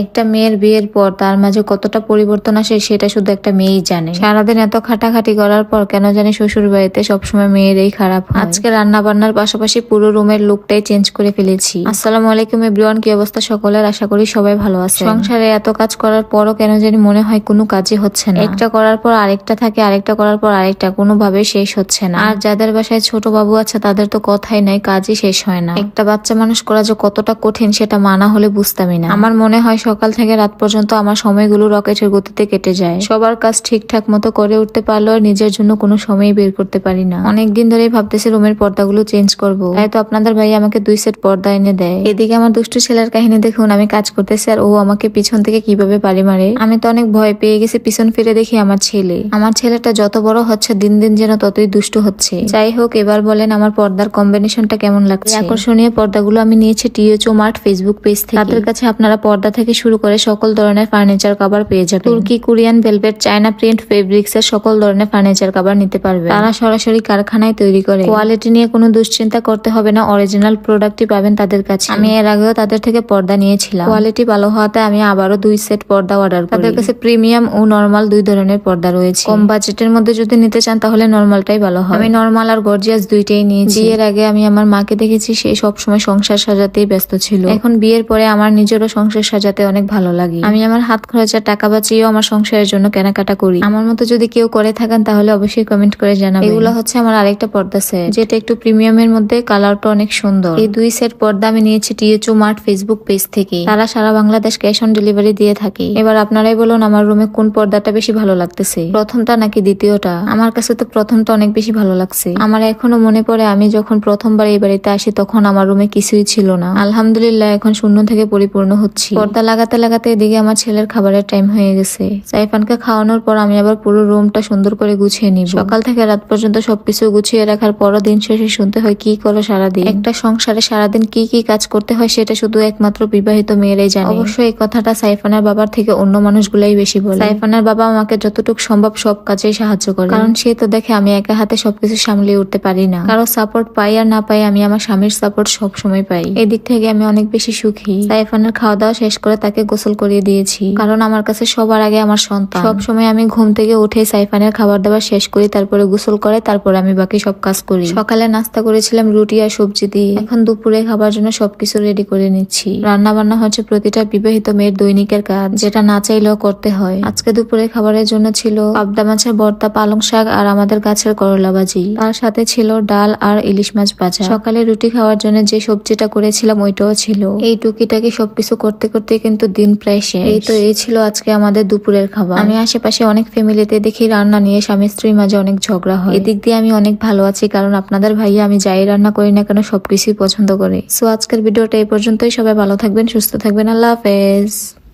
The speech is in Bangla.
একটা মেয়ের বিয়ের পর তার মাঝে কতটা পরিবর্তন আসে সেটা শুধু একটা মেয়েই জানে। সারাদিন এত খাটাখাটি করার পর কেন জানি শ্বশুর বাড়িতে সবসময় মেয়েরই খারাপ হয়। আজকে রান্না বান্নার পাশাপাশি পুরো রুমের লুকটাই চেঞ্জ করে ফেলেছি। আসসালামু আলাইকুম এভরিওয়ান, কি অবস্থা সকলের? আশা করি সবাই ভালো আছে। সংসারে এত কাজ করার পরও কেন জানি মনে হয় কোনো কাজই হচ্ছে না। একটা করার পর আরেকটা থাকে, আরেকটা করার পর আরেকটা, কোনোভাবে শেষ হচ্ছে না। আর যাদের বাসায় ছোট বাবু আছে তাদের তো কথাই নাই, কাজই শেষ হয় না। একটা বাচ্চা মানুষ করা যে কতটা কঠিন সেটা মানা হলে বুঝতামই না। আমার মনে হয় সকাল থেকে রাত পর্যন্ত আমার সময়গুলো রকেটের গতিতে কেটে যায়। সবার কাজ ঠিকঠাক মতো করে উঠতে পারলেও নিজের জন্য কোনো সময় বের করতে পারি না। অনেকদিন ধরেই ভাবতেছি রুমের পর্দাগুলো চেঞ্জ করব, তাই তো আপনাদের ভাই আমাকে 2 সেট পর্দা এনে দেয়। এদিকে আমার দুষ্টু ছেলের কাহিনী দেখুন, আমি কাজ করতেছি আর ও আমাকে পিছন থেকে কিভাবে বাড়ি মারে। আমি তো অনেক ভয় পেয়ে গেছি, পিছন ফিরে দেখি আমার ছেলেটা যত বড় হচ্ছে দিন দিন যেন ততই দুষ্টু হচ্ছে। যাই হোক, এবার বলেন আমার পর্দার কম্বিনেশনটা কেমন লাগছে? আকর্ষণীয় পর্দাগুলো আমি নিয়েছি টিএচও মার্ট ফেসবুক পেজ থেকে। তাদের কাছে আপনারা পর্দা থেকে শুরু করে সকল ধরনের ফার্নিচার কভার পেয়ে যাবেন। তুর্কি, Korean, velvet, China print fabrics এর সকল ধরনের ফার্নিচার কভার নিতে পারবেন। তারা সরাসরি কারখানায় তৈরি করে। কোয়ালিটি নিয়ে কোনো দুশ্চিন্তা করতে হবে না, অরিজিনাল প্রোডাক্টই পাবেন তাদের কাছে। আমি এর আগেও তাদের থেকে পর্দা নিয়েছিলাম। কোয়ালিটি ভালো হওয়াতে আমি আবারও 2 সেট পর্দা অর্ডার করি। তাদের কাছে প্রিমিয়াম ও নরমাল 2 ধরনের পর্দা রয়েছে। কম বাজেটের মধ্যে যদি নিতে চান তাহলে নরমালটাই ভালো হয়। আমি নরমাল আর গর্জিয়াস দুইটাই নিয়েছি। বিয়ের আগে আমি আমার মাকে দেখেছি সে সবসময় সংসার সাজাতেই ব্যস্ত ছিল। এখন বিয়ের পরে আমার নিজেরও সংসার সাজাতে অনেক ভালো লাগে। আমি আমার হাত খরচের টাকা বাঁচিয়েও আমার সংসারের জন্য কেনাকাটা করি। আমার মতো যদি কেউ করে থাকেন তাহলে অবশ্যই কমেন্ট করে জানাবেন। এগুলো হচ্ছে আমার আরেকটা পর্দা সেট, যেটা একটু প্রিমিয়ামের মধ্যে, কালারটা অনেক সুন্দর। এই 2 সেট পর্দা আমি নিয়েছি টিএচও মার্ট ফেসবুক পেজ থেকে। তারা সারা বাংলাদেশ ক্যাশ অন ডেলিভারি দিয়ে থাকে। এবার আপনারাই বলুন আমার রুমে কোন পর্দাটা বেশি ভালো লাগতেছে, প্রথমটা নাকি দ্বিতীয়টা? আমার কাছে তো প্রথমটা অনেক বেশি ভালো লাগছে। আমার এখনো মনে পড়ে আমি যখন প্রথমবার এই বাড়িতে আসি তখন আমার রুমে কিছুই ছিল না। আলহামদুলিল্লাহ এখন শূন্য থেকে পরিপূর্ণ হচ্ছি। পর্দা লাগাতে লাগাতে এদিকে আমার ছেলের খাবারের টাইম হয়ে গেছে। সাইফানকে খাওয়ানোর পর আমি আবার পুরো রুমটা সুন্দর করে গুছিয়ে নিব। সকাল থেকে রাত পর্যন্ত সবকিছু গুছিয়ে রাখার পরও দিন শেষে শুনতে হয় কি করো সারাদিন। একটা সংসারে সারাদিন কি কি কাজ করতে হয় সেটা শুধু একমাত্র বিবাহিত মেয়েরাই জানে। অবশ্য এই কথাটা সাইফানের বাবার থেকে অন্য মানুষগুলাই বেশি বলে। সাইফানের বাবা আমাকে যতটুকু সম্ভব সব কাজেই সাহায্য করে, কারণ সে তো দেখে আমি একা হাতে সবকিছু সামলিয়ে উঠতে পারি না। কারো সাপোর্ট পাই আর না পাই, আমি আমার স্বামীর সাপোর্ট সব সময় পাই। এদিক থেকে আমি অনেক বেশি সুখী। সাইফানের খাওয়া দাওয়া শেষ করে তাকে গোসল করিয়ে দিয়েছি, কারণ আমার কাছে সবার আগে আমার সন্তান। সব সময় আমি ঘুম থেকে উঠে সাইফানের খাবার দাবার শেষ করি, তারপরে গোসল করে, তারপরে আমি বাকি সব কাজ করি। সকালে নাস্তা করেছিলাম রুটি আর সবজি দিয়ে। এখন দুপুরে খাবার জন্য সবকিছু রেডি করে নিচ্ছি। রান্না বান্না হচ্ছে প্রতিটা বিবাহিত মেয়ের দৈনিকের কাজ, যেটা না চাইলেও করতে হয়। আজকে দুপুরে খাবারের জন্য ছিল পাবদা মাছের ভর্তা, পালং শাক আর আমাদের গাছের করলা ভাজি। তার সাথে ছিল ডাল আর ইলিশ মাছ ভাজা। সকালে রুটি খাওয়ার জন্য যে সবজিটা করেছিলাম ওইটাও ছিল। এই টুকিটাকি সবকিছু করতে করতে কিন্তু দিন প্রায় শেষ। এই ছিল আজকে আমাদের দুপুরের খাবার। আমি আশেপাশে অনেক ফ্যামিলিতে দেখি রান্না নিয়ে স্বামী স্ত্রীর মাঝে অনেক ঝগড়া হয়। এদিক দিয়ে আমি অনেক ভালো আছি, কারণ আপনাদের ভাইয়া আমি যাই রান্না করি না কেন সবকিছুই পছন্দ করে। সো আজকের ভিডিওটা এই পর্যন্তই। সবাই ভালো থাকবেন, সুস্থ থাকবেন। আল্লাহ হাফেজ।